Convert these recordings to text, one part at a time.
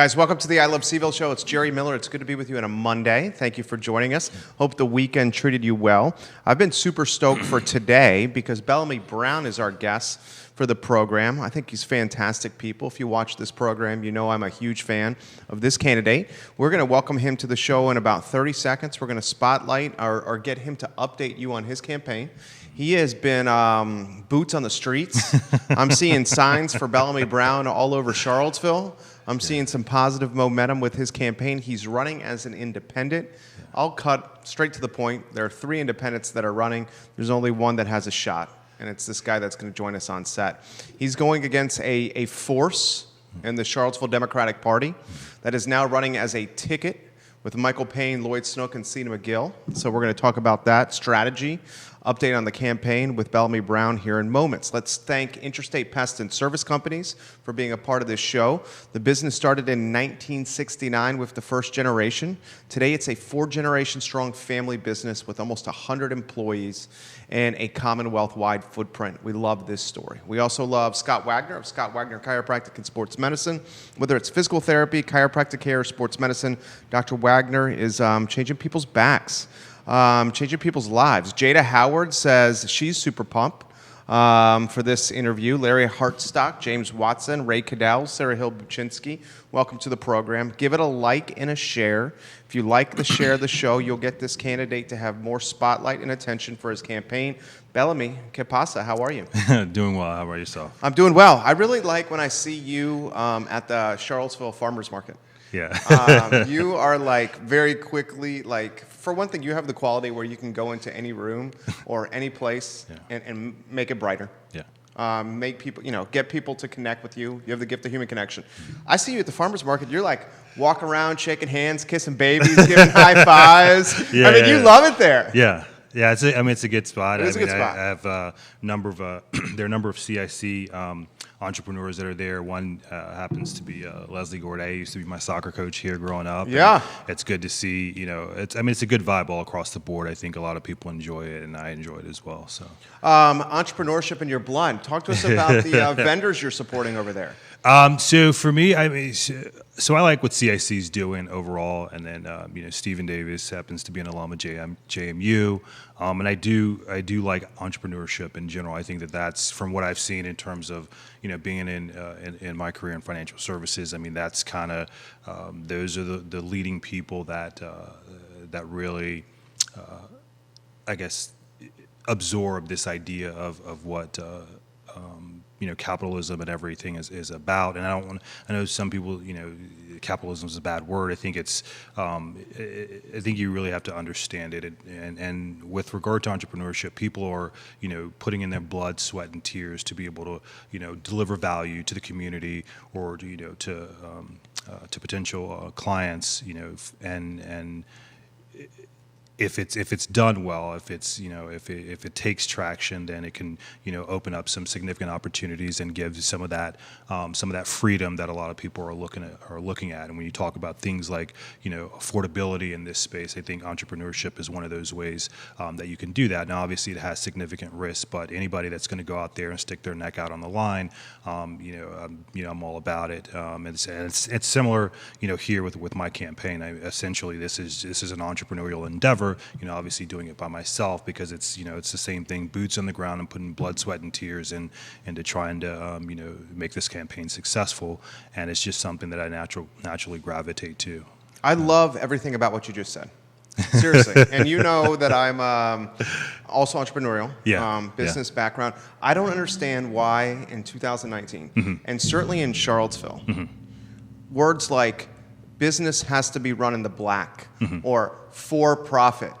Guys, welcome to the I Love CVille Show. It's Jerry Miller. It's good to be with you on a Monday. Thank you for joining us. Hope the weekend treated you well. I've been super stoked for today because Bellamy Brown is our guest for the program. I think he's fantastic people. If you watch this program, you know I'm a huge fan of this candidate. We're going to welcome him to the show in about 30 seconds. We're going to spotlight or get him to update you on his campaign. He has been boots on the streets. I'm seeing signs for Bellamy Brown all over Charlottesville. I'm seeing some positive momentum with his campaign. He's running as an independent. I'll cut straight to the point. There are 3 independents that are running. There's only one that has a shot, and it's this guy that's going to join us on set. He's going against a force in the Charlottesville Democratic Party that is now running as a ticket with Michael Payne, Lloyd Snook, and Cena McGill. So we're going to talk about that strategy, update on the campaign with Bellamy Brown here in moments. Let's thank Interstate Pest and Service Companies for being a part of this show. The business started in 1969 with the first generation. Today it's a 4-generation strong family business with almost 100 employees and a Commonwealth-wide footprint. We love this story. We also love Scott Wagner of Scott Wagner Chiropractic and Sports Medicine. Whether it's physical therapy, chiropractic care, or sports medicine, Dr. Wagner is changing people's backs. Changing people's lives. Jada Howard says she's super pumped for this interview. Larry Hartstock, James Watson, Ray Cadell, Sarah Hill-Buczynski, welcome to the program. Give it a like and a share. If you like the share of the show, you'll get this candidate to have more spotlight and attention for his campaign. Bellamy, que pasa? How are you? Doing well. How about yourself? I'm doing well. I really like when I see you at the Charlottesville Farmers Market. Yeah. You are like very quickly, like, for one thing, you have the quality where you can go into any room or any place and make it brighter. Yeah. Make people, get people to connect with you. You have the gift of human connection. I see you at the farmer's market. You're like walking around, shaking hands, kissing babies, giving high fives. Yeah, you love it there. Yeah. Yeah, it's a good spot. It is a good spot. I have a number of there are a number of CIC entrepreneurs that are there. One happens to be Leslie Gorday. Used to be my soccer coach here growing up. Yeah, it's good to see. It's a good vibe all across the board. I think a lot of people enjoy it, and I enjoy it as well. So, entrepreneurship in your blood. Talk to us about the vendors you're supporting over there. So for me, so I like what CIC is doing overall, and then Stephen Davis happens to be an alum of JMU, and I do like entrepreneurship in general. I think that's from what I've seen in terms of being in my career in financial services. I mean, that's kind of those are the leading people that really I guess absorb this idea of what capitalism and everything is about. And I know some people, capitalism is a bad word. I think I think you really have to understand it. And with regard to entrepreneurship, people are, putting in their blood, sweat, and tears to be able to, deliver value to the community or, to potential clients, and if it's done well, if it takes traction, then it can open up some significant opportunities and give some of that freedom that a lot of people are looking at. And when you talk about things like affordability in this space, I think entrepreneurship is one of those ways that you can do that. Now, obviously, it has significant risks, but anybody that's going to go out there and stick their neck out on the line, I'm all about it. It's similar, here with my campaign. Essentially, this is an entrepreneurial endeavor. Obviously doing it by myself because it's the same thing, boots on the ground and putting blood, sweat, and tears into trying to make this campaign successful, and it's just something that I naturally gravitate to. I love everything about what you just said. Seriously. And you know that I'm also entrepreneurial, business background. I don't understand why in 2019, and certainly in Charlottesville, words like business has to be run in the black, or for profit,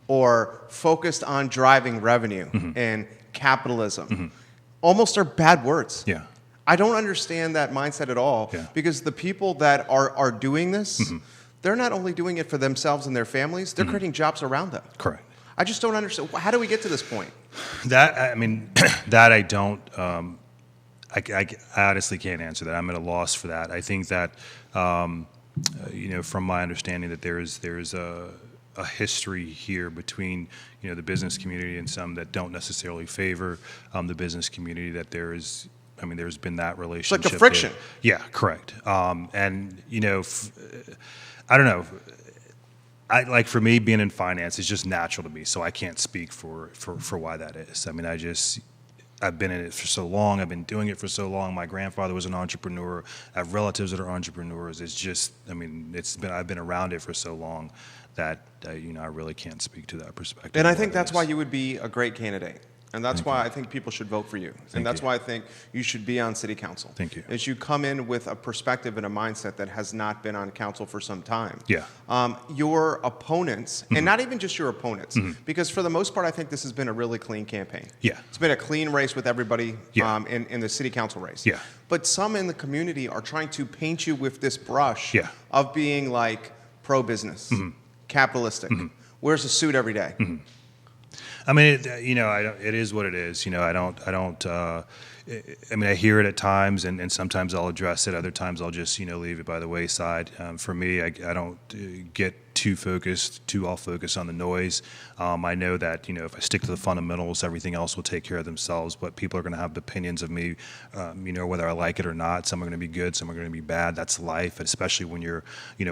or focused on driving revenue and capitalism, almost are bad words. Yeah. I don't understand that mindset at all, because the people that are doing this, they're not only doing it for themselves and their families, they're creating jobs around them. Correct. I just don't understand. How do we get to this point? That I don't. I honestly can't answer that. I'm at a loss for that. I think that. From my understanding, that there is a history here between the business community and some that don't necessarily favor the business community. That there is I mean, there's been that It's relationship. like a friction. there. Yeah, correct. And I don't know. Like for me, being in finance is just natural to me, so I can't speak for why that is. I mean, I've been in it for so long. I've been doing it for so long. My grandfather was an entrepreneur. I have relatives that are entrepreneurs. It's just, I mean, I've been around it for so long that I really can't speak to that perspective. And I think that's why you would be a great candidate. And that's why I think people should vote for you. And that's you. why I think you should be on city council. Thank you. Is you come in with a perspective and a mindset that has not been on council for some time. Yeah. Your opponents, and not even just your opponents, because for the most part, I think this has been a really clean campaign. Yeah. It's been a clean race with everybody Yeah. in the city council race. Yeah. But some in the community are trying to paint you with this brush Yeah. of being like pro-business, capitalistic, wears a suit every day. I mean, it is what it is. I mean, I hear it at times, and sometimes I'll address it. Other times I'll just, leave it by the wayside. For me, I don't get too all focused on the noise. I know that, if I stick to the fundamentals, everything else will take care of themselves. But people are going to have opinions of me, whether I like it or not. Some are going to be good, some are going to be bad. That's life, especially when you're,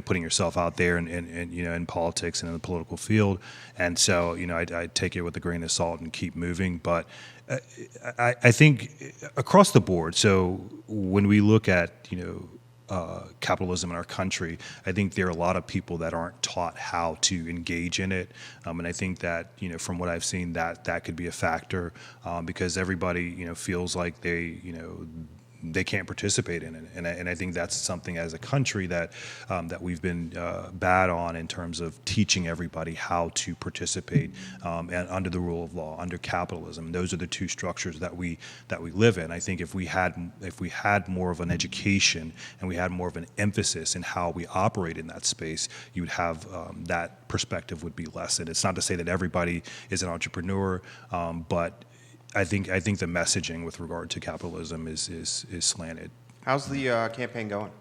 putting yourself out there and in politics and in the political field. And so, I take it with a grain of salt and keep moving. But I think across the board, so when we look at, capitalism in our country, I think there are a lot of people that aren't taught how to engage in it. And I think that, from what I've seen, that could be a factor because everybody, feels like they can't participate in it, and I think that's something as a country that we've been bad on in terms of teaching everybody how to participate and under the rule of law, under capitalism. Those are the two structures that we live in. I think if we had more of an education and we had more of an emphasis in how we operate in that space, you would have that perspective would be lessened. It's not to say that everybody is an entrepreneur, but I think the messaging with regard to capitalism is slanted. How's the campaign going?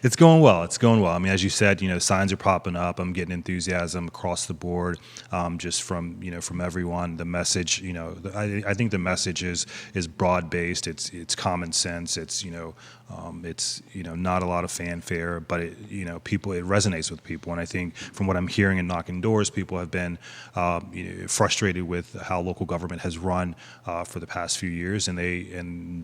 It's going well. It's going well. I mean, as you said, signs are popping up. I'm getting enthusiasm across the board, just from everyone. The message, I think the message is broad based. It's common sense. It's not a lot of fanfare, but it resonates with people. And I think from what I'm hearing and knocking doors, people have been frustrated with how local government has run for the past few years, and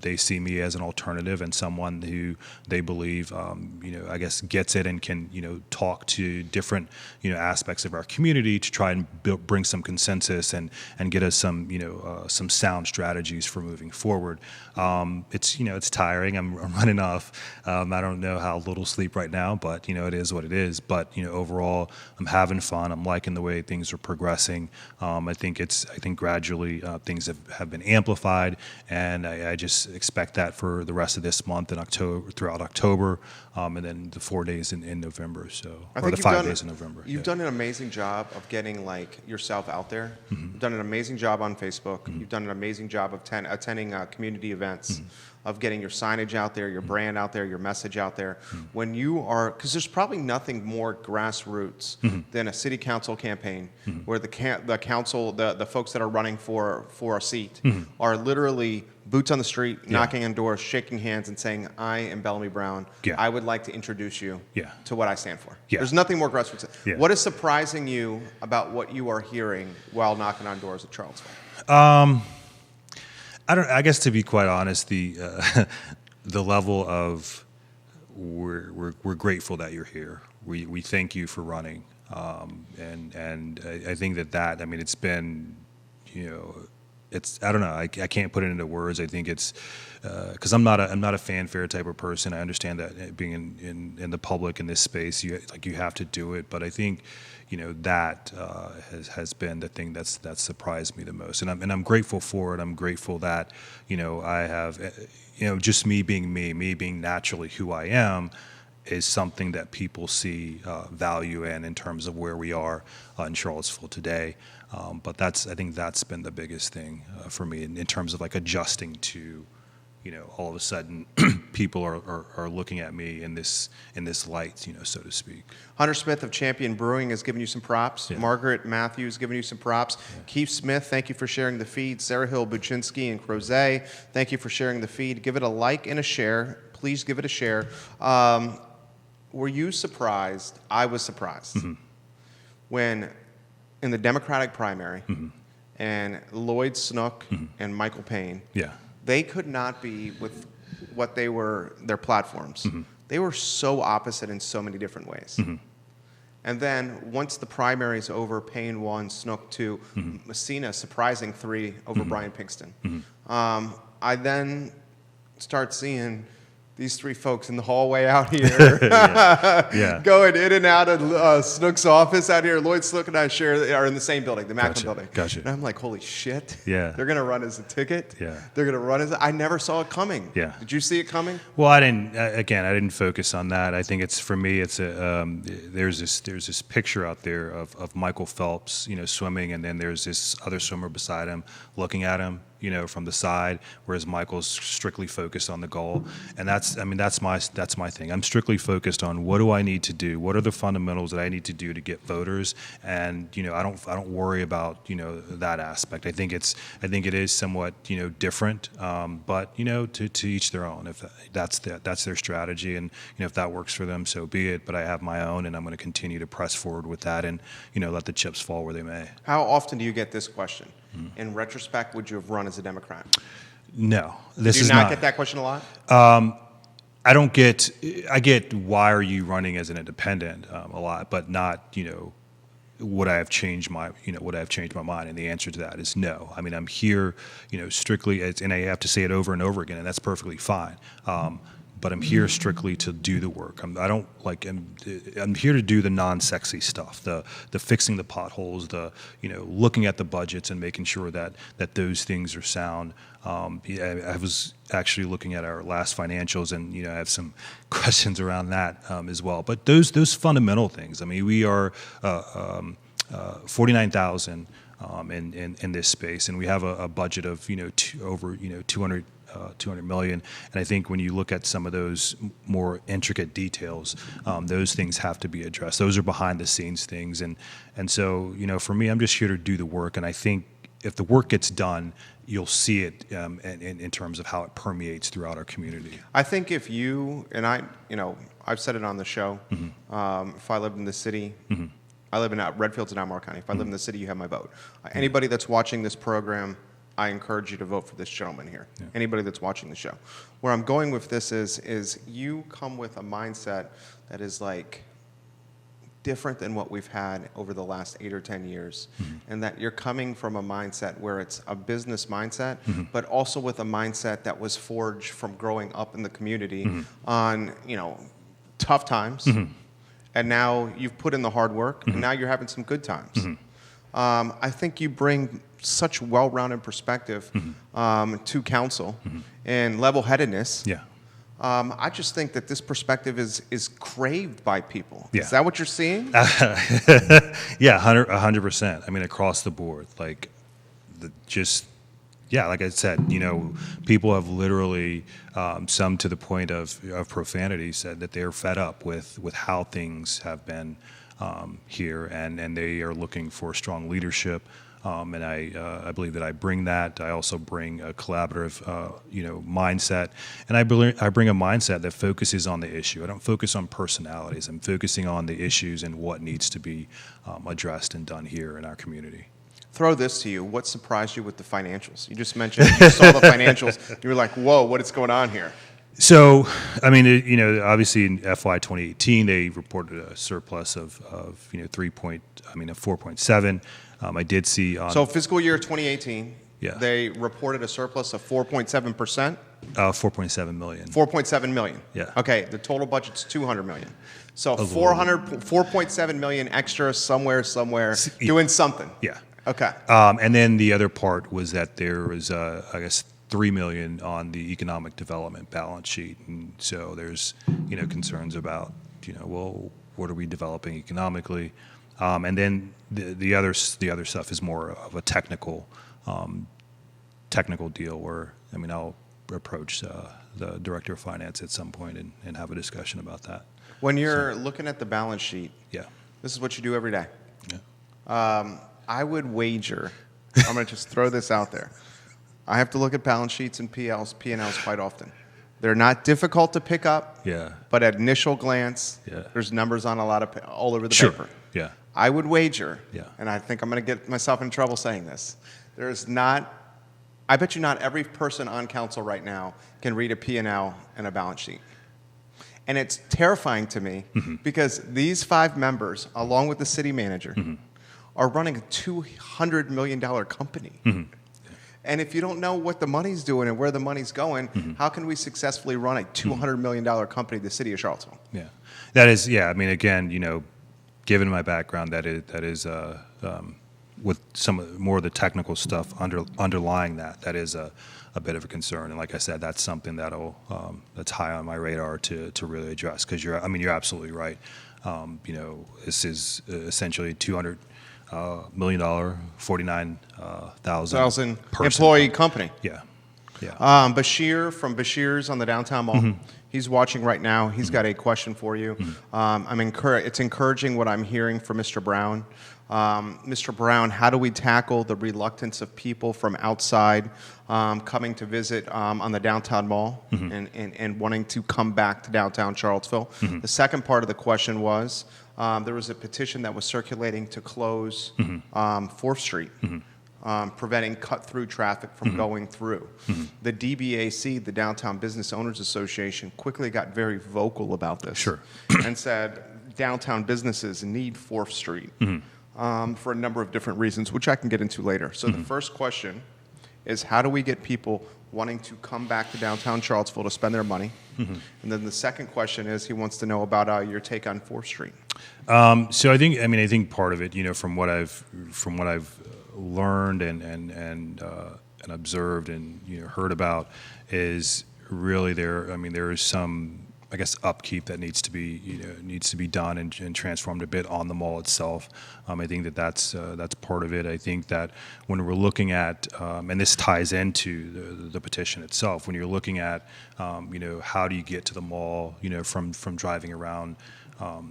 they see me as an alternative and someone who they believe, I guess gets it and can, talk to different, aspects of our community to try and bring some consensus and get us some sound strategies for moving forward. It's tiring. I'm running off. I don't know how little sleep right now, but it is what it is. But overall, I'm having fun. I'm liking the way things are progressing. I think gradually things have been amplified, and I just expect that for the rest of this month and throughout October, and then the 4 days in November. Or the 5 days in November. You've done an amazing job of getting yourself out there. You've done an amazing job on Facebook. You've done an amazing job of attending community events, of getting your signage out there, your brand out there, your message out there. When you are, because there's probably nothing more grassroots than a city council campaign where the council, the folks that are running for a seat are literally boots on the street, knocking on doors, shaking hands, and saying, "I am Bellamy Brown. I would like to introduce you to what I stand for." There's nothing more grassroots. What is surprising you about what you are hearing while knocking on doors at Charlottesville? I guess, to be quite honest, the level of we're grateful that you're here. We thank you for running, and I think that I mean, it's been, I don't know. I can't put it into words. I think it's because I'm not a fanfare type of person. I understand that being in the public in this space, you have to do it. But I think that has been the thing that's surprised me the most, and I'm grateful for it. I'm grateful that I have just me being naturally who I am is something that people see value in terms of where we are in Charlottesville today. But I think that's been the biggest thing for me in terms of adjusting to all of a sudden people are looking at me in this light, so to speak. Hunter Smith of Champion Brewing has given you some props. Yeah. Margaret Matthews giving you some props. Yeah. Keith Smith, thank you for sharing the feed. Sarah Hill Buczynski and Crozet, thank you for sharing the feed. Give it a like and a share. Please give it a share. Were you surprised? I was surprised when in the Democratic primary and Lloyd Snook and Michael Payne, they could not be with what they were, their platforms. They were so opposite in so many different ways. And then once the primary's over, Payne won, Snook 2, Messina surprising 3 over Brian Pinkston. I then start seeing these 3 folks in the hallway out here going in and out of Snook's office out here. Lloyd Snook and I are in the same building, the Macklin building. Gotcha. And I'm like, holy shit. Yeah. They're going to run as a ticket. Yeah. They're going to run as I never saw it coming. Yeah. Did you see it coming? Well, I didn't focus on that. I think it's, for me, it's there's this picture out there of Michael Phelps, swimming, and then there's this other swimmer beside him looking at him, from the side, whereas Michael's strictly focused on the goal. And that's my thing. I'm strictly focused on what do I need to do? What are the fundamentals that I need to do to get voters? And, I don't worry about, that aspect. I think it is somewhat, different, but, to each their own. If that's their strategy, and, if that works for them, so be it. But I have my own, and I'm going to continue to press forward with that and, let the chips fall where they may. How often do you get this question? In retrospect, would you have run as a Democrat? No. Do you not get that question a lot? I get why are you running as an independent a lot, but not, would I have changed my mind? And the answer to that is no. I mean, I'm here, strictly, and I have to say it over and over again, and that's perfectly fine. But I'm here strictly to do the work. I'm here to do the non-sexy stuff, the fixing the potholes, the looking at the budgets and making sure that those things are sound. I was actually looking at our last financials, and I have some questions around that as well. But those fundamental things. I mean, we are 49,000 in this space, and we have a budget of over 200 million. And I think when you look at some of those more intricate details, those things have to be addressed. Those are behind the scenes things. And so, for me, I'm just here to do the work. And I think if the work gets done, you'll see it in terms of how it permeates throughout our community. I think if you, and I've said it on the show, if I lived in the city, I live in Redfield's in Albemarle County. If I live in the city, you have my vote. Anybody that's watching this program, I encourage you to vote for this gentleman here. Yeah. Anybody that's watching the show. Where I'm going with this is you come with a mindset that is like different than what we've had over the last 8 or 10 years. And that you're coming from a mindset where it's a business mindset, but also with a mindset that was forged from growing up in the community on, tough times. And now you've put in the hard work, and now you're having some good times. I think you bring such well-rounded perspective to council and level-headedness. Yeah. I just think that this perspective is craved by people. Yeah. Is that what you're seeing? Yeah, 100%. I mean, across the board, like like I said, people have literally, some to the point of profanity, said that they're fed up with how things have been here, and they are looking for strong leadership. And I believe that I bring that. I also bring a collaborative, mindset, and I bring a mindset that focuses on the issue. I don't focus on personalities. I'm focusing on the issues and what needs to be addressed and done here in our community. Throw this to you. What surprised you with the financials? You just mentioned you saw the financials. You were like, whoa, what is going on here? So, I mean, obviously in FY 2018, they reported a surplus of 4.7. I did see on... So fiscal year 2018, they reported a surplus of 4.7%? 4.7 million. 4.7 million. Yeah. Okay, the total budget's 200 million. So 4.7 million extra somewhere, doing something. Yeah. Okay. And then the other part was that there was, I guess, $3 million on the economic development balance sheet, and so there's concerns about well, what are we developing economically, and then the other stuff is more of a technical deal where approach the director of finance at some point and have a discussion about that. When you're looking at the balance sheet, Yeah. this is what you do every day. Yeah. I would wager, I'm going to just throw this out there. I have to look at balance sheets and P&Ls quite often. They're not difficult to pick up, Yeah. but at initial glance, Yeah. there's numbers on all over the Sure. paper. Yeah. I would wager, Yeah. and I think I'm going to get myself in trouble saying this, I bet you not every person on council right now can read a P&L and a balance sheet. And it's terrifying to me because these 5 members, along with the city manager, are running a $200 million company. And if you don't know what the money's doing and where the money's going, how can we successfully run a $200 million company, the city of Charlottesville? Yeah. That is, yeah. I mean, again, given my background, that is with some more of the technical stuff underlying that is a bit of a concern. And like I said, that's something that's high on my radar to really address, because you're absolutely right. This is essentially $200 million, 49,000 employee company. Yeah. Yeah. Bashir from Bashir's on the downtown mall. He's watching right now. He's got a question for you. It's encouraging what I'm hearing from Mr. Brown. Mr. Brown, how do we tackle the reluctance of people from outside coming to visit on the downtown mall and wanting to come back to downtown Charlottesville? The second part of the question was, there was a petition that was circulating to close 4th Street. Preventing cut-through traffic from going through. The DBAC, the Downtown Business Owners Association, quickly got very vocal about this. Sure. And said downtown businesses need 4th Street for a number of different reasons, which I can get into later. So the first question is, how do we get people wanting to come back to downtown Charlottesville to spend their money? And then the second question is, he wants to know about your take on 4th Street. So I think part of it, from what I've learned and observed and heard about, is really there is some, I guess, upkeep that needs to be done and transformed a bit on the mall itself. I think that's part of it. I think that when we're looking at, and this ties into the petition itself, when you're looking at, how do you get to the mall, from driving around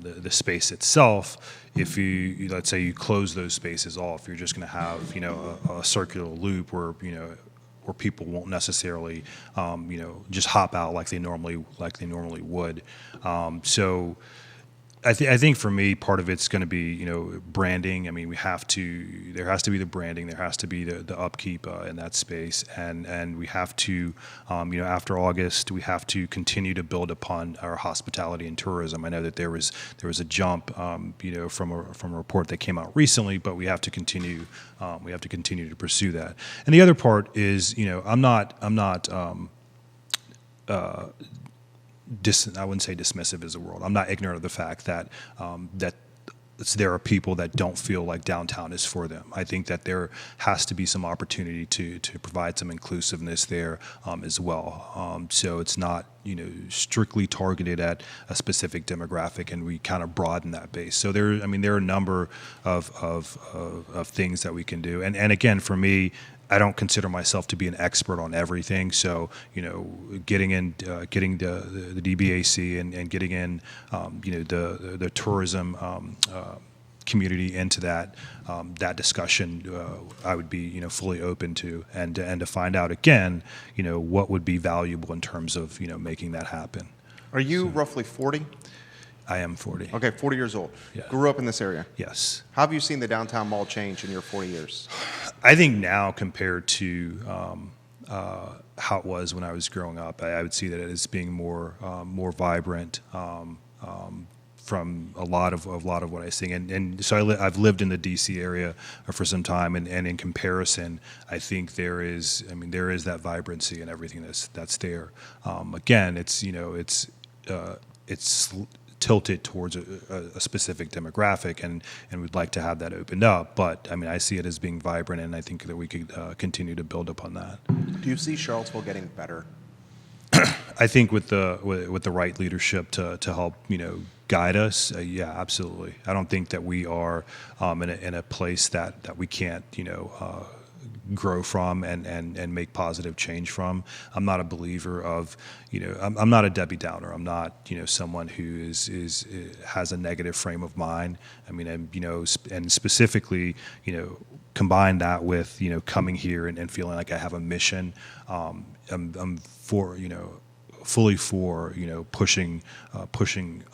the space itself. If you let's say you close those spaces off, you're just going to have a circular loop where where people won't necessarily just hop out like they normally would. So I think for me, part of it's going to be branding. I mean, there has to be the branding, there has to be the upkeep in that space, and we have to after August, we have to continue to build upon our hospitality and tourism. I know that there was a jump from a report that came out recently, but we have to continue to pursue that. And the other part is I'm not I wouldn't say dismissive is the word. I'm not ignorant of the fact that there are people that don't feel like downtown is for them. I think that there has to be some opportunity to provide some inclusiveness there as well. So it's not strictly targeted at a specific demographic, and we kind of broaden that base. So there are a number of things that we can do. And again, for me, I don't consider myself to be an expert on everything. So, getting the DBAC and getting in, the tourism community into that discussion, I would be, fully open to, and to find out again, what would be valuable in terms of, making that happen. Are you roughly 40? I am 40. Okay, 40 years old. Yeah. Grew up in this area. Yes. How have you seen the downtown mall change in your 40 years? I think now, compared to how it was when I was growing up, I would see that as being more vibrant from a lot of what I see. And so I've lived in the DC area for some time, and in comparison, I think there is that vibrancy and everything that's there. Again, it's tilted towards a specific demographic, and we'd like to have that opened up. But I see it as being vibrant, and I think that we could continue to build upon that. Do you see Charlottesville getting better? I think with the right leadership to help guide us, yeah, absolutely. I don't think that we are in a place that we can't grow from and make positive change from. I'm not a believer of, I'm not a Debbie Downer. I'm not, someone who has a negative frame of mind. I mean, and specifically, combine that with, coming here and feeling like I have a mission. I'm for, fully for, pushing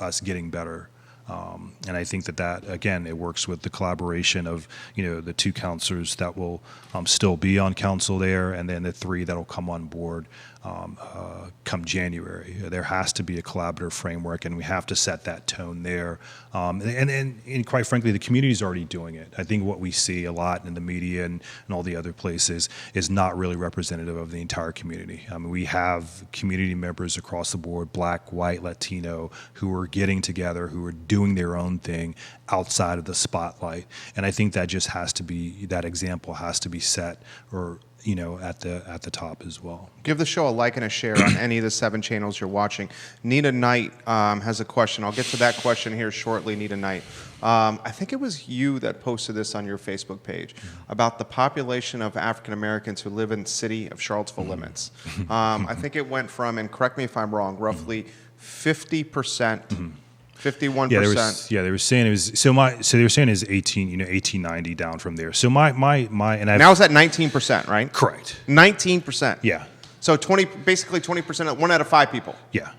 us getting better. And I think that again, it works with the collaboration of, the 2 counselors that will still be on council there, and then the 3 that will come on board come January. There has to be a collaborative framework, and we have to set that tone there. And quite frankly, the community is already doing it. I think what we see a lot in the media and all the other places is not really representative of the entire community. I mean, we have community members across the board, Black, white, Latino, who are getting together, who are doing their own thing outside of the spotlight. And I think that just has to be, that example has to be set, or at the top as well. Give the show a like and a share on any of the 7 channels you're watching. Nita Knight has a question. I'll get to that question here shortly, Nita Knight. I think it was you that posted this on your Facebook page about the population of African Americans who live in the city of Charlottesville limits. I think it went from, and correct me if I'm wrong, roughly 50%. 51%. They were saying it was they were saying it's 1890 down from there. So my and now it's at 19%, right? Correct. 19%. Yeah. So basically 20%, 1 out of 5 people. Yeah.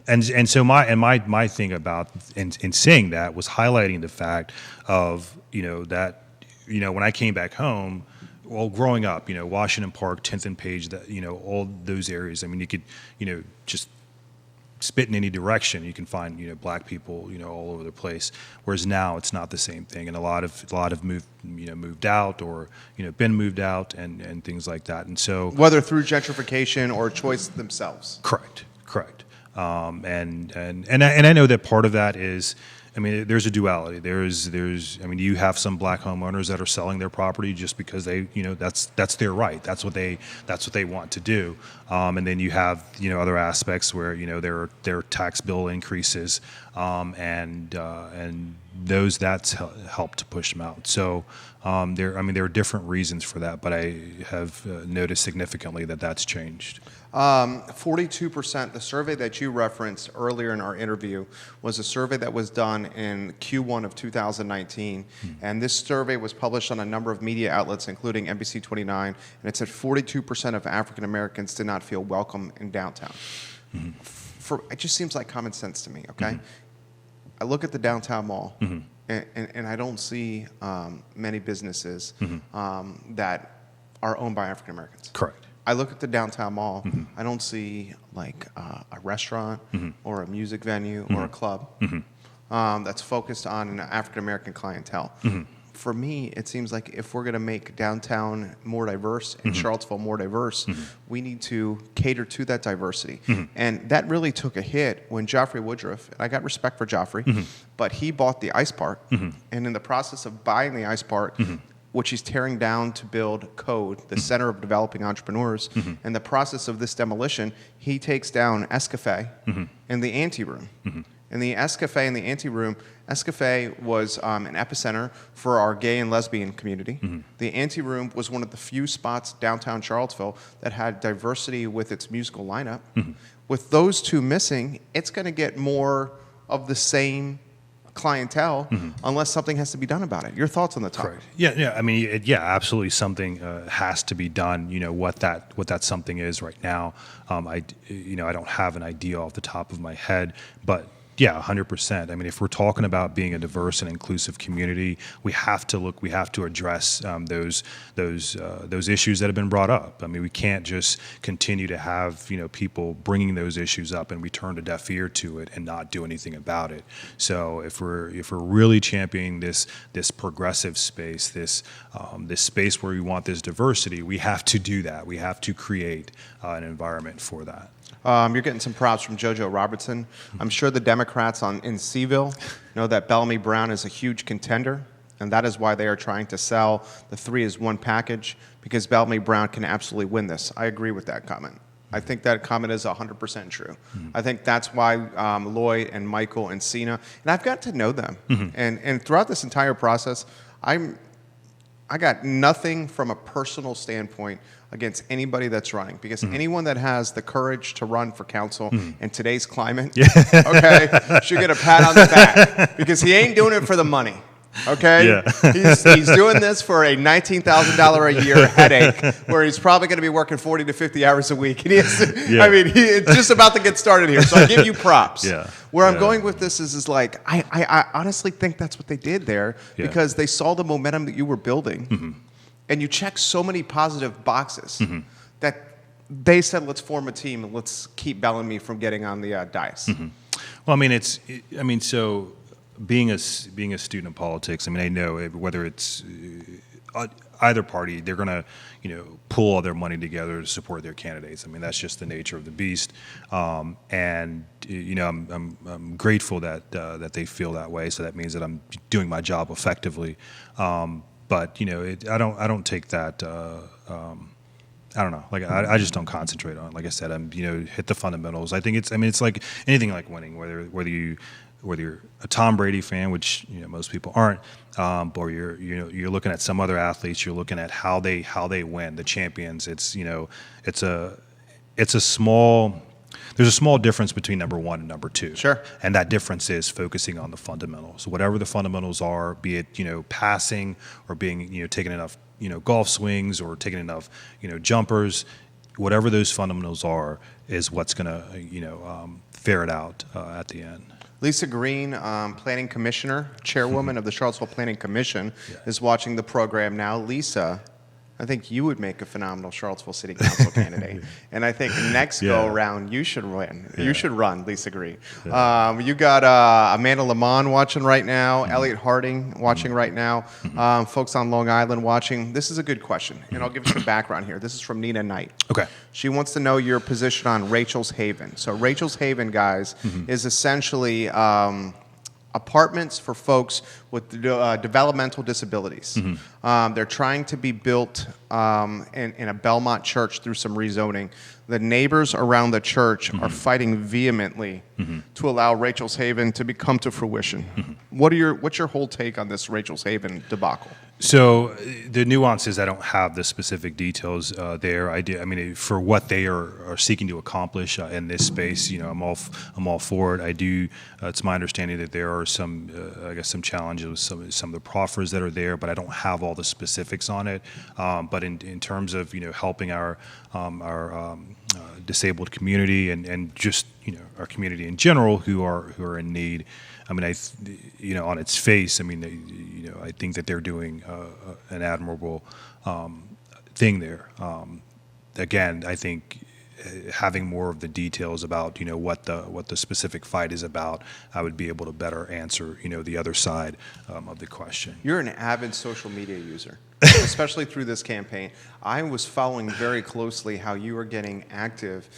And so my thing about in saying that was highlighting the fact of that when I came back home. Well, growing up, Washington Park, 10th and Page, that all those areas. I mean, you could just spit in any direction, you can find Black people all over the place. Whereas now it's not the same thing, and a lot of moved out or been moved out and things like that. And so whether through gentrification or choice themselves. Correct. And I know that part of that is. I mean, there's a duality. You have some Black homeowners that are selling their property just because they, that's their right. That's what they want to do. And then you have, other aspects where, there are tax bill increases, and those that's helped to push them out. So there are different reasons for that, but I have noticed significantly that that's changed. 42%, the survey that you referenced earlier in our interview was a survey that was done in Q1 of 2019. And this survey was published on a number of media outlets, including NBC 29, and it said 42% of African Americans did not feel welcome in downtown. It just seems like common sense to me, okay? I look at the downtown mall, and I don't see many businesses that are owned by African Americans. Correct. I look at the downtown mall, I don't see like a restaurant or a music venue or a club that's focused on an African American clientele. For me, it seems like if we're going to make downtown more diverse and Charlottesville more diverse, we need to cater to that diversity. And that really took a hit when Joffrey Woodruff, and I got respect for Joffrey, but he bought the ice park, and in the process of buying the ice park, which he's tearing down to build Code, the Center of Developing Entrepreneurs. In the process of this demolition, he takes down Escafé and the Ante Room. And the Escafé and the Ante Room, Escafé was an epicenter for our gay and lesbian community. The Ante Room was one of the few spots downtown Charlottesville that had diversity with its musical lineup. With those 2 missing, it's going to get more of the same clientele unless something has to be done about it. Your thoughts on the topic? Correct. Yeah. I mean, absolutely. Something has to be done. What that something is right now. I don't have an idea off the top of my head, but. Yeah, 100%. I mean, if we're talking about being a diverse and inclusive community, we have to address those issues that have been brought up. I mean, we can't just continue to have people bringing those issues up and we turn a deaf ear to it and not do anything about it. So if we're really championing this progressive space, this space where we want this diversity, we have to do that. We have to create an environment for that. You're getting some props from JoJo Robertson. I'm sure the Democrats in CVille know that Bellamy Brown is a huge contender, and that is why they are trying to sell the 3 as 1 package, because Bellamy Brown can absolutely win this. I agree with that comment. I think that comment is 100% true. I think that's why Lloyd and Michael and Cena, and I've got to know them. And throughout this entire process, I'm I got nothing from a personal standpoint against anybody that's running, because anyone that has the courage to run for council in today's climate, okay, should get a pat on the back, because he ain't doing it for the money. Okay, he's doing this for a $19,000 a year headache, where he's probably going to be working 40 to 50 hours a week. And I mean, it's just about to get started here. So I give you props. Where I'm going with this is like I honestly think that's what they did there, because they saw the momentum that you were building, and you checked so many positive boxes that they said, let's form a team and let's keep Bellamy from getting on the dais. Well, I mean, so. Being a student of politics, I mean, I know whether it's either party, they're going to, pull all their money together to support their candidates. I mean, that's just the nature of the beast. And I'm grateful that they feel that way. So that means that I'm doing my job effectively. But I don't take that. I don't know. Like I just don't concentrate on it. Like I said, I'm hit the fundamentals. I think it's like anything like winning, whether you're a Tom Brady fan, which most people aren't, or you're looking at some other athletes, you're looking at how they win, the champions. There's a small difference between number one and number two. Sure. And that difference is focusing on the fundamentals. Whatever the fundamentals are, be it passing or being taking enough golf swings or taking enough jumpers, whatever those fundamentals are is what's going to ferret out at the end. Lisa Green, Planning Commissioner, Chairwoman of the Charlottesville Planning Commission, is watching the program now. Lisa, I think you would make a phenomenal Charlottesville City Council candidate. And I think next go around, you should run. You should run, Lisa Green. You got Amanda Lamont watching right now, Elliot Harding watching right now, folks on Long Island watching. This is a good question, and I'll give you some background here. This is from Nina Knight. Okay. She wants to know your position on Rachel's Haven. So Rachel's Haven, guys, is essentially apartments for folks with developmental disabilities. They're trying to be built in a Belmont church through some rezoning. The neighbors around the church are fighting vehemently to allow Rachel's Haven to come to fruition. What's your whole take on this Rachel's Haven debacle? So the nuances, I don't have the specific details there. I mean, for what they are seeking to accomplish in this space, I'm all for it. I do. It's my understanding that there are some, some challenges with some of the proffers that are there, but I don't have all the specifics on it. But in terms of helping our disabled community and just our community in general who are in need. I mean, on its face, I mean, I think that they're doing an admirable thing there. Again, I think having more of the details about what the specific fight is about, I would be able to better answer the other side of the question. You're an avid social media user, especially through this campaign. I was following very closely how you were getting active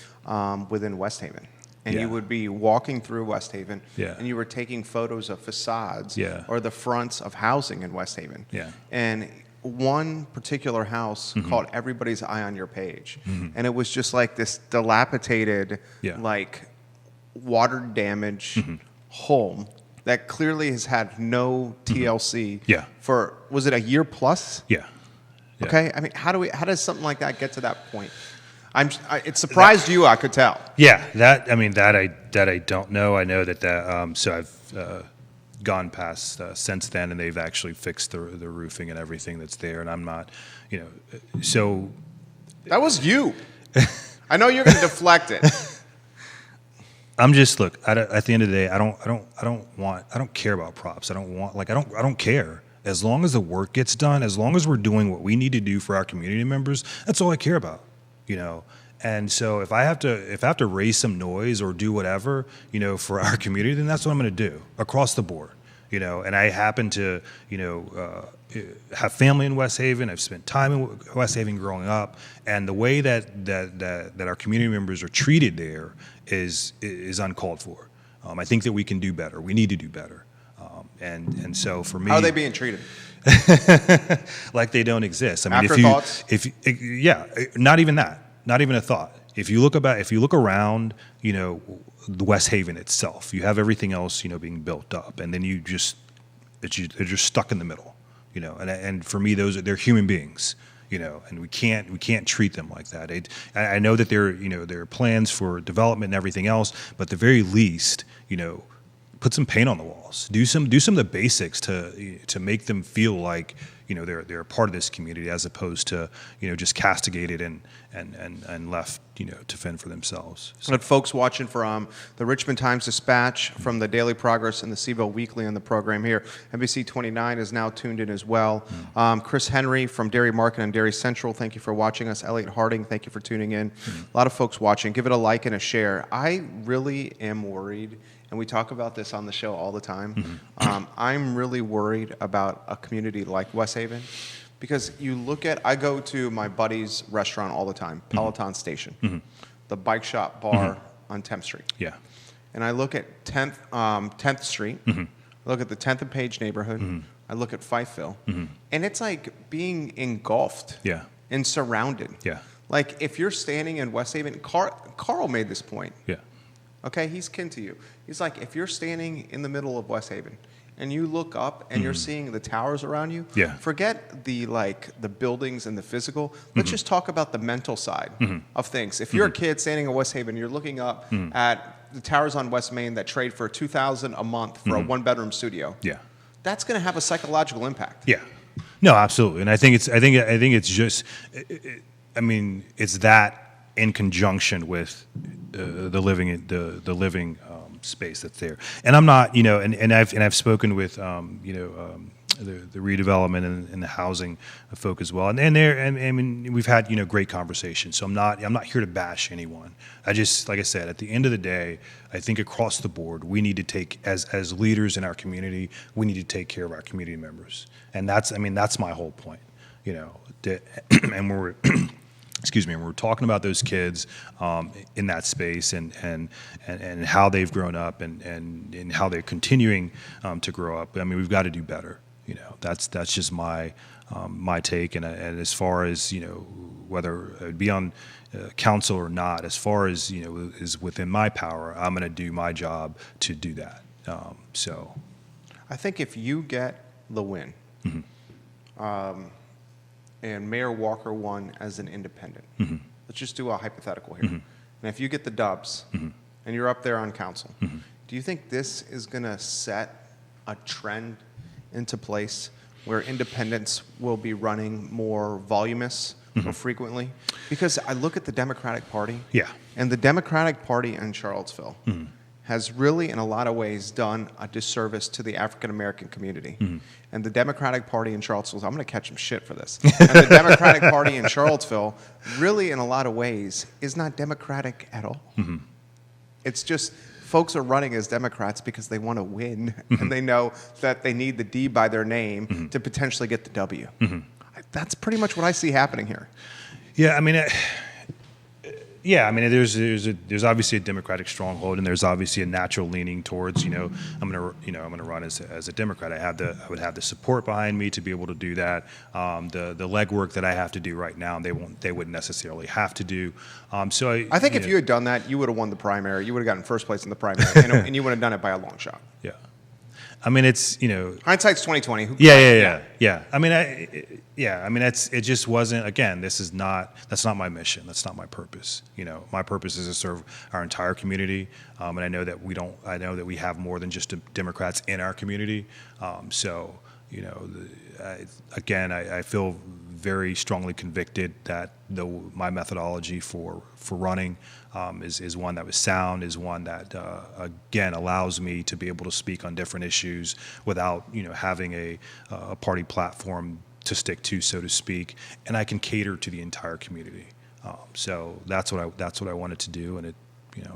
within West Haven. And you would be walking through West Haven, and you were taking photos of facades or the fronts of housing in West Haven. And one particular house caught everybody's eye on your page. And it was just like this dilapidated, like water damaged home that clearly has had no TLC for, was it a year plus? Okay. I mean, how does something like that get to that point? It surprised you, I could tell. That I don't know. I know that so I've gone past since then, and they've actually fixed the roofing and everything that's there, and I'm not, so. That was you. I know you're going to deflect it. I'm just at the end of the day, I don't care about props. I don't care. As long as the work gets done, as long as we're doing what we need to do for our community members, that's all I care about. And so if I have to raise some noise or do whatever, for our community, then that's what I'm going to do across the board, and I happen to, have family in West Haven. I've spent time in West Haven growing up, and the way that our community members are treated there is uncalled for. I think that we can do better. We need to do better. And so for me, how are they being treated? Like they don't exist. I mean, Afterthoughts? Not even that. Not even a thought. If you look around, the West Haven itself, you have everything else, being built up, and then they're just stuck in the middle. and for me, they're human beings. And we can't treat them like that. I know that there are plans for development and everything else, but at the very least, put some paint on the walls. Do some of the basics to make them feel like they're a part of this community, as opposed to just castigated and left to fend for themselves. So. Folks watching from the Richmond Times-Dispatch, from the Daily Progress and the CVille Weekly on the program here, NBC 29 is now tuned in as well. Chris Henry from Dairy Market and Dairy Central, thank you for watching us. Elliot Harding, thank you for tuning in. A lot of folks watching. Give it a like and a share. I really am worried, and we talk about this on the show all the time. I'm really worried about a community like West Haven, because I go to my buddy's restaurant all the time, Peloton Station, the bike shop bar on 10th Street. Yeah. And I look at 10th Street, I look at the 10th and Page neighborhood, I look at Fifeville, and it's like being engulfed and surrounded. Yeah. Like if you're standing in West Haven, Carl made this point. Yeah. Okay, he's kin to you. He's like, if you're standing in the middle of West Haven and you look up and you're seeing the towers around you, forget the buildings and the physical. Let's just talk about the mental side of things. If you're a kid standing in West Haven, you're looking up at the towers on West Main that trade for $2,000 a month for a one-bedroom studio. Yeah. That's going to have a psychological impact. Yeah. No, absolutely. And I think it's just, it's that in conjunction with the living space that's there. And I'm not, and I've spoken with the redevelopment and the housing folk as well, and we've had great conversations. So I'm not here to bash anyone. Like I said, at the end of the day, I think across the board we need to take, as leaders in our community, we need to take care of our community members, and that's my whole point. And we're excuse me, and we're talking about those kids in that space and how they've grown up and how they're continuing to grow up. We've got to do better. That's just my take. And as far as whether it be on council or not, as far as is within my power, I'm going to do my job to do that. So, I think if you get the win. And Mayor Walker won as an independent. Let's just do a hypothetical here. And if you get the dubs and you're up there on council, do you think this is going to set a trend into place where independents will be running more voluminous, more frequently? Because I look at the Democratic Party, and the Democratic Party in Charlottesville has really, in a lot of ways, done a disservice to the African-American community. And the Democratic Party in Charlottesville, I'm going to catch some shit for this, and the Democratic Party in Charlottesville really, in a lot of ways, is not Democratic at all. It's just folks are running as Democrats because they want to win, and they know that they need the D by their name to potentially get the W. That's pretty much what I see happening here. There's obviously a Democratic stronghold, and there's obviously a natural leaning towards, I'm gonna run as a Democrat. I would have the support behind me to be able to do that. The legwork that I have to do right now, they wouldn't necessarily have to do. I think if you had done that, you would have won the primary. You would have gotten first place in the primary, and you would have done it by a long shot. Yeah. It's hindsight's 20/20. It just wasn't. Again, that's not my mission. That's not my purpose. My purpose is to serve our entire community, and I know that we have more than just Democrats in our community. I feel very strongly convicted that my methodology for running is one that was sound, is one that again allows me to be able to speak on different issues without having a party platform to stick to, so to speak, and I can cater to the entire community. So that's what I wanted to do, and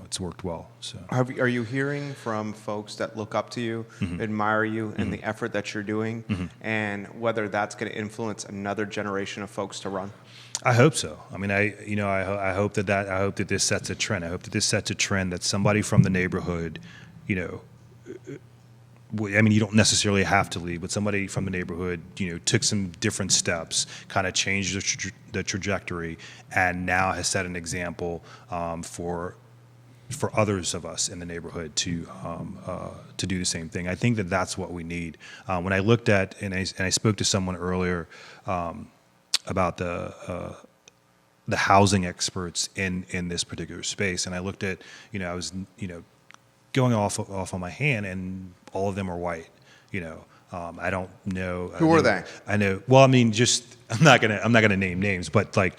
it's worked well. So, are you hearing from folks that look up to you, admire you, and the effort that you're doing, and whether that's going to influence another generation of folks to run? I hope so. I hope that this sets a trend. I hope that this sets a trend that somebody from the neighborhood, you don't necessarily have to leave, but somebody from the neighborhood, took some different steps, kind of changed the trajectory, and now has set an example for for others of us in the neighborhood to do the same thing. I think that that's what we need. When I looked at and I spoke to someone earlier about the housing experts in this particular space, and I looked at I was going off on my hand, and all of them are white. I don't know who are they. I know. Well, I mean, just I'm not gonna name names, but like.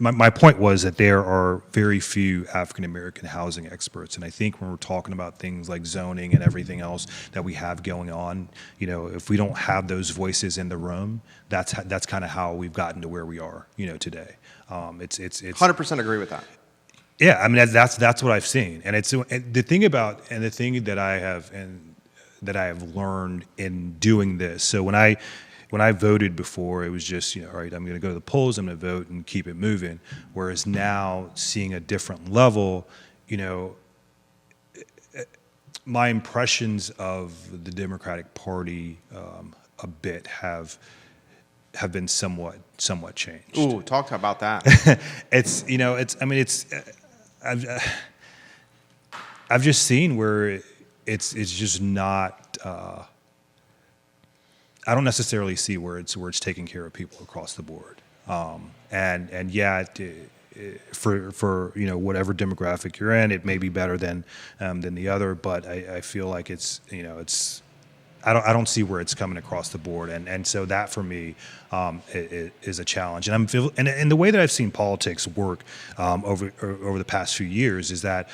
My point was that there are very few African American housing experts, and I think when we're talking about things like zoning and everything else that we have going on, if we don't have those voices in the room, that's kind of how we've gotten to where we are, today. It's 100% agree with that. Yeah, I mean that's what I've seen, and the thing that I have learned in doing this. So when I voted before, it was just, all right, I'm going to go to the polls, I'm going to vote and keep it moving. Whereas now, seeing a different level, my impressions of the Democratic Party a bit have been somewhat changed. Ooh, talk about that. I've just seen where it's just not. I don't necessarily see where it's taking care of people across the board, and yeah, for whatever demographic you're in, it may be better than the other, but I feel like it's I don't see where it's coming across the board, and so that for me is a challenge. And and the way that I've seen politics work over the past few years is that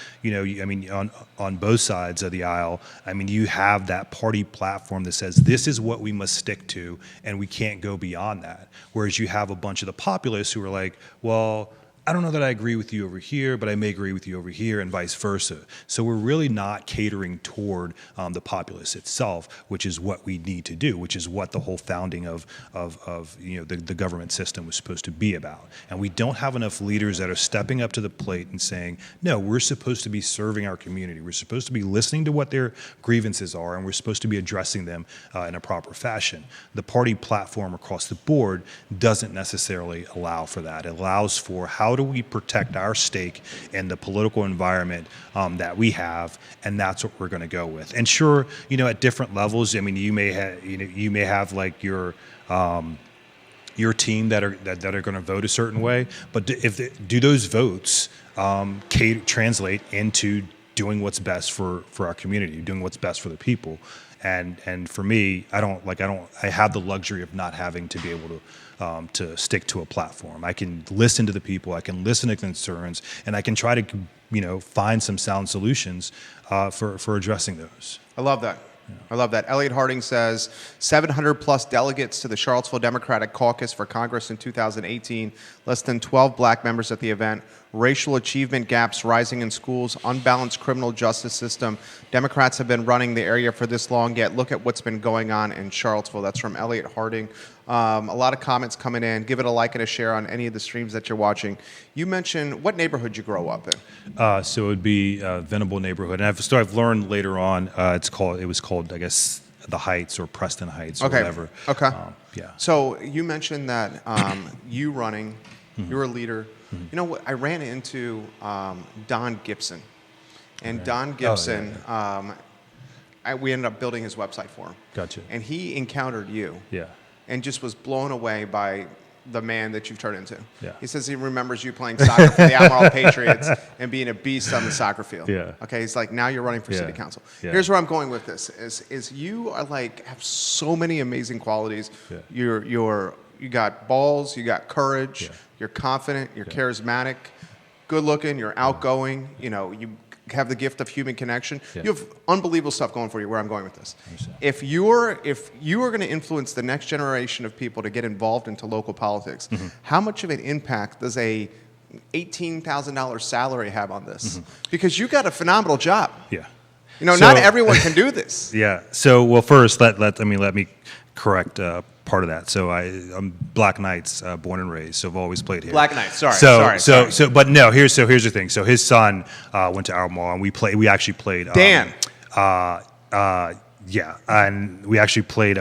on both sides of the aisle, you have that party platform that says this is what we must stick to, and we can't go beyond that. Whereas you have a bunch of the populists who are like, well, I don't know that I agree with you over here, but I may agree with you over here, and vice versa. So we're really not catering toward the populace itself, which is what we need to do, which is what the whole founding of the government system was supposed to be about. And we don't have enough leaders that are stepping up to the plate and saying, no, we're supposed to be serving our community. We're supposed to be listening to what their grievances are, and we're supposed to be addressing them in a proper fashion. The party platform across the board doesn't necessarily allow for that. It allows for how do we protect our stake in the political environment that we have, and that's what we're going to go with. And sure, at different levels, you may have like your team that are going to vote a certain way, but do those votes translate into doing what's best for our community, doing what's best for the people? And for me, I have the luxury of not having to be able to stick to a platform. I can listen to the people, I can listen to concerns, and I can try to find some sound solutions for addressing those. I love that. Yeah. I love that. Elliot Harding says 700 plus delegates to the Charlottesville Democratic Caucus for Congress in 2018, less than 12 black members at the event, racial achievement gaps rising in schools, unbalanced criminal justice system. Democrats have been running the area for this long, yet look at what's been going on in Charlottesville. That's from Elliot Harding. A lot of comments coming in. Give it a like and a share on any of the streams that you're watching. You mentioned what neighborhood you grow up in. So it would be Venable neighborhood, and I've learned later on it was called I guess the Heights or Preston Heights or whatever. Okay. Yeah. So you mentioned that you running, you're a leader. Mm-hmm. You know what? I ran into Don Gibson, and Don Gibson. We ended up building his website for him. Gotcha. And he encountered you. Yeah. And just was blown away by the man that you've turned into. Yeah. He says he remembers you playing soccer for the Albemarle Patriots and being a beast on the soccer field. Yeah. Okay, he's like, now you're running for city council. Yeah. Here's where I'm going with this, is you are have so many amazing qualities. Yeah. You got balls, you got courage, you're confident, you're charismatic, good looking, you're outgoing, you have the gift of human connection. Yeah. You have unbelievable stuff going for you. Where I'm going with this, if you are going to influence the next generation of people to get involved into local politics, how much of an impact does a $18,000 salary have on this? Because you got a phenomenal job. Yeah. Not everyone can do this. Yeah. So, well, first, let me correct part of that. So I'm Black Knights, born and raised. So I've always played here. Black Knights. Sorry. But no. Here's the thing. So his son went to Albemarle, and we actually played. Dan. Yeah, and we actually played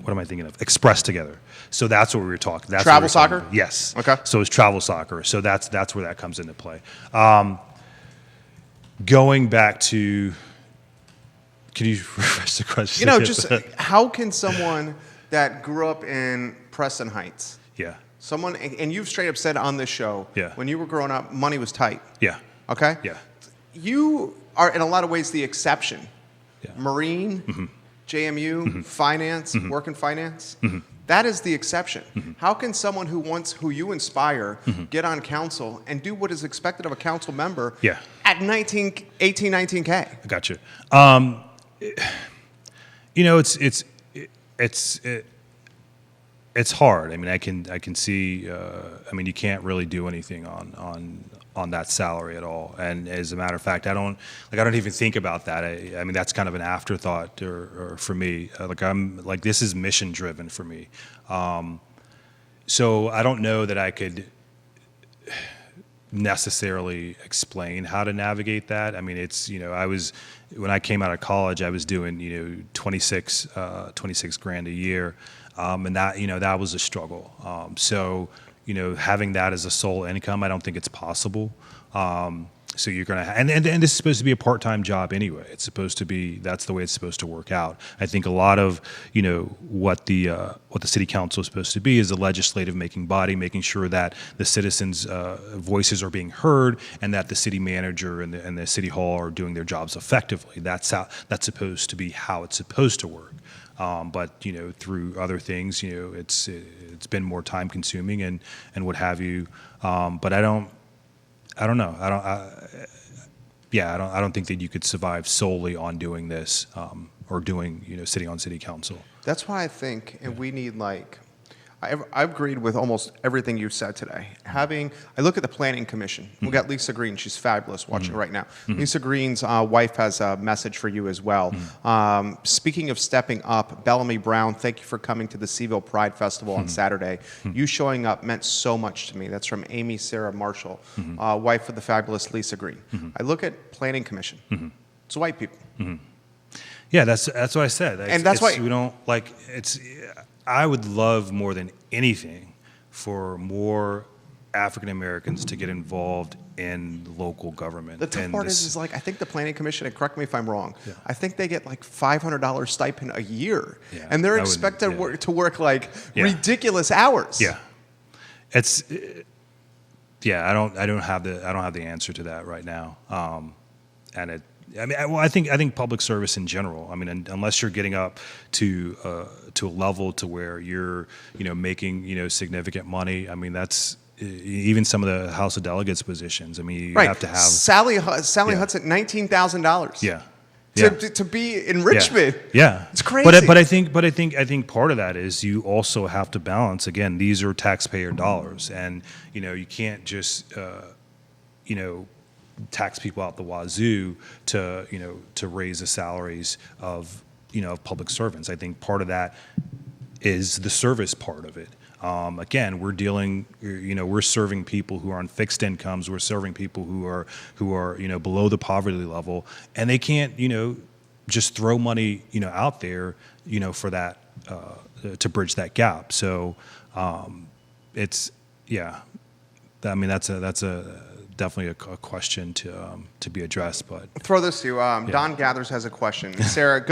what am I thinking of? Express together. So that's what we were talking. That's Travel what we were talking soccer? about. Yes. Okay. So it's travel soccer. So that's where that comes into play. Going back to, can you refresh the question? Just how can someone that grew up in Preston Heights, Yeah. someone, and you've straight up said on this show, Yeah. when you were growing up, money was tight. Yeah. Okay? Yeah. You are, in a lot of ways, the exception. Yeah. Marine, JMU, finance, work in finance. That is the exception. How can someone who you inspire get on council and do what is expected of a council member Yeah. at 19K? I got you. It's hard. I mean, I can see. I mean, you can't really do anything on that salary at all. And as a matter of fact, I don't even think about that. I mean, that's kind of an afterthought or for me. This is mission driven for me. So I don't know that I could necessarily explain how to navigate that. I mean, when I came out of college, I was doing 26 grand a year, and that was a struggle. So having that as a sole income, I don't think it's possible. So you're gonna, and this is supposed to be a part-time job anyway. It's supposed to be, that's the way it's supposed to work out. I think a lot of what the city council is supposed to be is a legislative making body, making sure that the citizens' voices are being heard, and that the city manager and the city hall are doing their jobs effectively. That's supposed to be how it's supposed to work. But through other things, it's been more time consuming and what have you. But I don't know. I don't think that you could survive solely on doing this or doing sitting on city council. That's why I think, and we need I've agreed with almost everything you said today. I look at the Planning Commission. We got Lisa Green. She's fabulous, watching right now. Lisa Green's wife has a message for you as well. Speaking of stepping up, Bellamy Brown, thank you for coming to the CVille Pride Festival on Saturday. You showing up meant so much to me. That's from Amy Sarah Marshall, wife of the fabulous Lisa Green. I look at Planning Commission. It's white people. Yeah, that's what I said. And that's why we don't I would love more than anything for more African Americans to get involved in local government. The tough part is I think the Planning Commission, and correct me if I'm wrong, I think they get $500 stipend a year, and they're expected to work ridiculous hours. Yeah, it's I don't have the answer to that right now, I think public service in general. I mean, unless you're getting up to a level to where you're making significant money. I mean, that's even some of the House of Delegates positions. I mean, you have to have Sally Hutt's at $19,000. Yeah. To be in Richmond. Yeah. It's crazy. But I think part of that is you also have to balance. Again, these are taxpayer dollars, and you can't just tax people out the wazoo to raise the salaries of public servants. I think part of that is the service part of it. Again, we're serving people who are on fixed incomes. We're serving people who are below the poverty level, and they can't just throw money out there for that to bridge that gap. So it's I mean that's a definitely a question to be addressed. But throw this to you. Don Gathers has a question. Sarah,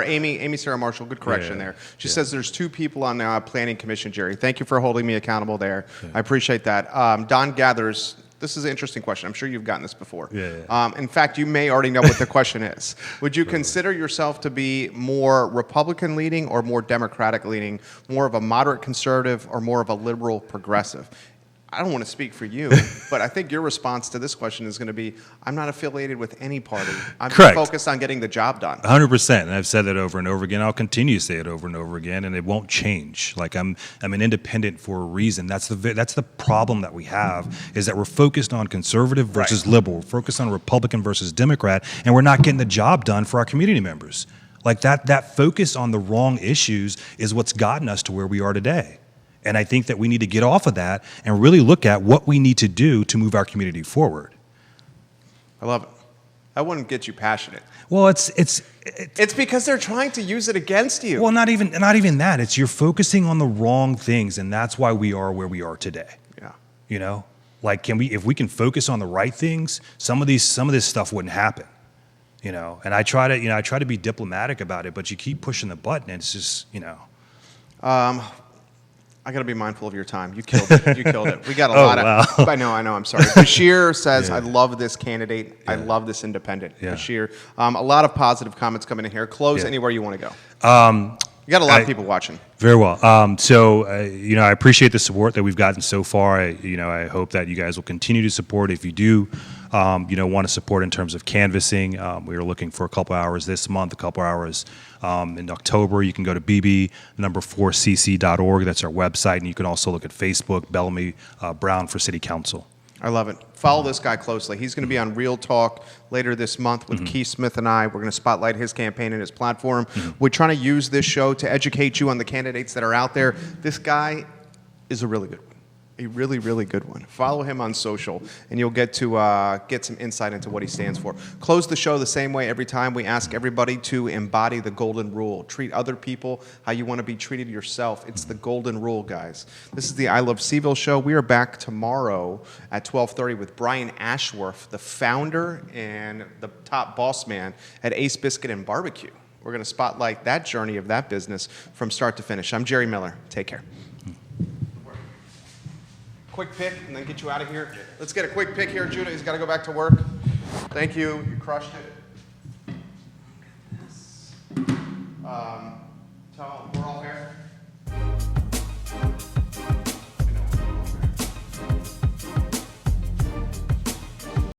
Amy Sarah Marshall, good correction there. She says there's two people on the Planning Commission, Jerry. Thank you for holding me accountable there. I appreciate that. Don Gathers, this is an interesting question. I'm sure you've gotten this before. In fact, you may already know what the question is. Would you consider yourself to be more Republican leaning or more Democratic leaning, more of a moderate conservative or more of a liberal progressive? I don't want to speak for you, but I think your response to this question is going to be, I'm not affiliated with any party. I'm focused on getting the job done. 100%. And I've said that over and over again. I'll continue to say it over and over again, and it won't change. I'm an independent for a reason. That's the problem that we have, is that we're focused on conservative versus liberal. We're focused on Republican versus Democrat, and we're not getting the job done for our community members. That focus on the wrong issues is what's gotten us to where we are today. And I think that we need to get off of that and really look at what we need to do to move our community forward. I love it. That wouldn't get you passionate. Well, it's because they're trying to use it against you. well, not even that. It's you're focusing on the wrong things, and that's why we are where we are today. Yeah. You know, like if we can focus on the right things, some of this stuff wouldn't happen. You know, and I try to be diplomatic about it, but you keep pushing the button, and it's just, you know. I got to be mindful of your time. You killed it. You killed it. We got a lot of. Wow. I know. I'm sorry. Bashir says, Yeah. "I love this candidate. I love this independent." Yeah. Bashir, a lot of positive comments coming in here. Close Yeah. anywhere you want to go. You got a lot of people watching. Very well. You know, I appreciate the support that we've gotten so far. I hope that you guys will continue to support. If you do, want to support in terms of canvassing, we are looking for a couple hours this month, a couple hours in October. You can go to bb4cc.org. That's our website, and you can also look at Facebook, Bellamy Brown for City Council. I love it. Follow this guy closely. He's going to be on Real Talk later this month with Keith Smith and I. We're going to spotlight his campaign and his platform. We're trying to use this show to educate you on the candidates that are out there. This guy is a really good one. A really, really good one. Follow him on social, and you'll get to get some insight into what he stands for. Close the show the same way every time. We ask everybody to embody the golden rule. Treat other people how you want to be treated yourself. It's the golden rule, guys. This is the I Love CVille Show. We are back tomorrow at 12:30 with Brian Ashworth, the founder and the top boss man at Ace Biscuit and Barbecue. We're going to spotlight that journey of that business from start to finish. I'm Jerry Miller. Take care. Quick pick and then get you out of here. Let's get a quick pick here, Judah. He's got to go back to work. Thank you. You crushed it.